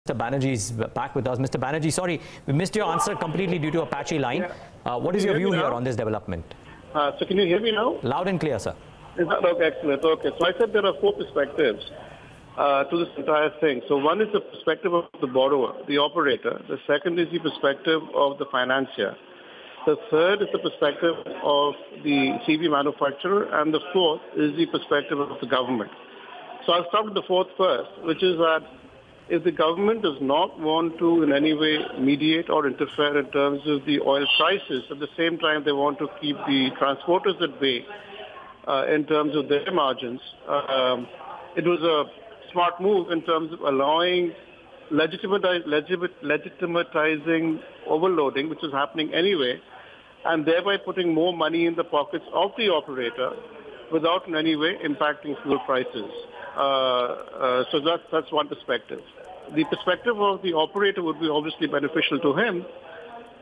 Mr. Banerjee is back with us. Mr. Banerjee, sorry, we missed your answer completely due to a patchy line. What is your view here on this development? So can you hear me now? Loud and clear, sir. Okay, excellent. Okay, so I said there are four perspectives to this entire thing. So one is the perspective of the borrower, the operator. The second is the perspective of the financier. The third is the perspective of the CV manufacturer. And the fourth is the perspective of the government. So I'll start with the fourth first, which is that if the government does not want to in any way mediate or interfere in terms of the oil prices, at the same time they want to keep the transporters at bay in terms of their margins, it was a smart move in terms of allowing legitimatizing overloading, which is happening anyway, and thereby putting more money in the pockets of the operator without in any way impacting fuel prices. So that's one perspective. The perspective of the operator would be obviously beneficial to him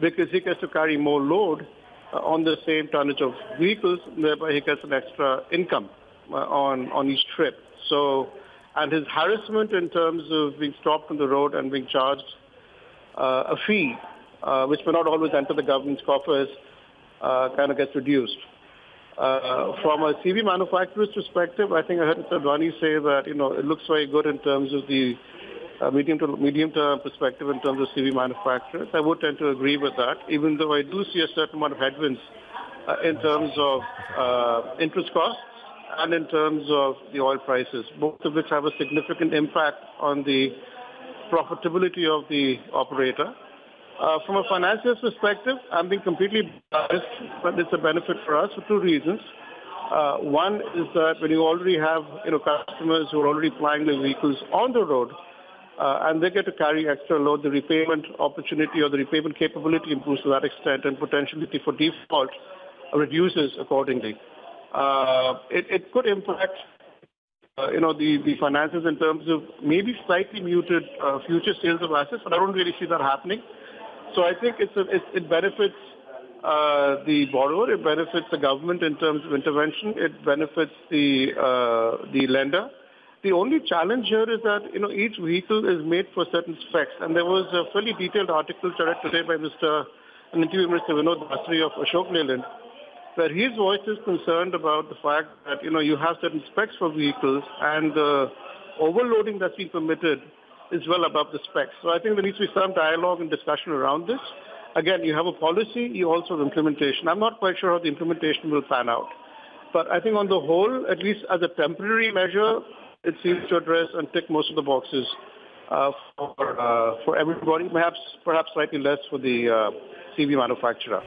because he gets to carry more load on the same tonnage of vehicles, thereby he gets an extra income on each trip. So, and his harassment in terms of being stopped on the road and being charged a fee, which may not always enter the government's coffers, kind of gets reduced. From a CV manufacturer's perspective, I think I heard Mr. Advani say that, it looks very good in terms of the medium-term perspective in terms of CV manufacturers. I would tend to agree with that, even though I do see a certain amount of headwinds in terms of interest costs and in terms of the oil prices, both of which have a significant impact on the profitability of the operator. From a financier's perspective, I'm being completely biased, but it's a benefit for us for two reasons. One is that when you already have customers who are already flying their vehicles on the road, and they get to carry extra load, the repayment opportunity or the repayment capability improves to that extent, and potentially for default reduces accordingly. It could impact the finances in terms of maybe slightly muted future sales of assets, but I don't really see that happening. So I think it benefits the borrower, it benefits the government in terms of intervention, it benefits the lender. The only challenge here is that each vehicle is made for certain specs, and there was a fairly detailed article read today by an interview with Mr. Vinod Bhastri of Ashok Leyland, where his voice is concerned about the fact that you have certain specs for vehicles, and the overloading that's been permitted is well above the specs. So I think there needs to be some dialogue and discussion around this. Again, you have a policy, you also have implementation. I'm not quite sure how the implementation will pan out. But I think on the whole, at least as a temporary measure, it seems to address and tick most of the boxes for everybody, perhaps slightly less for the CV manufacturer.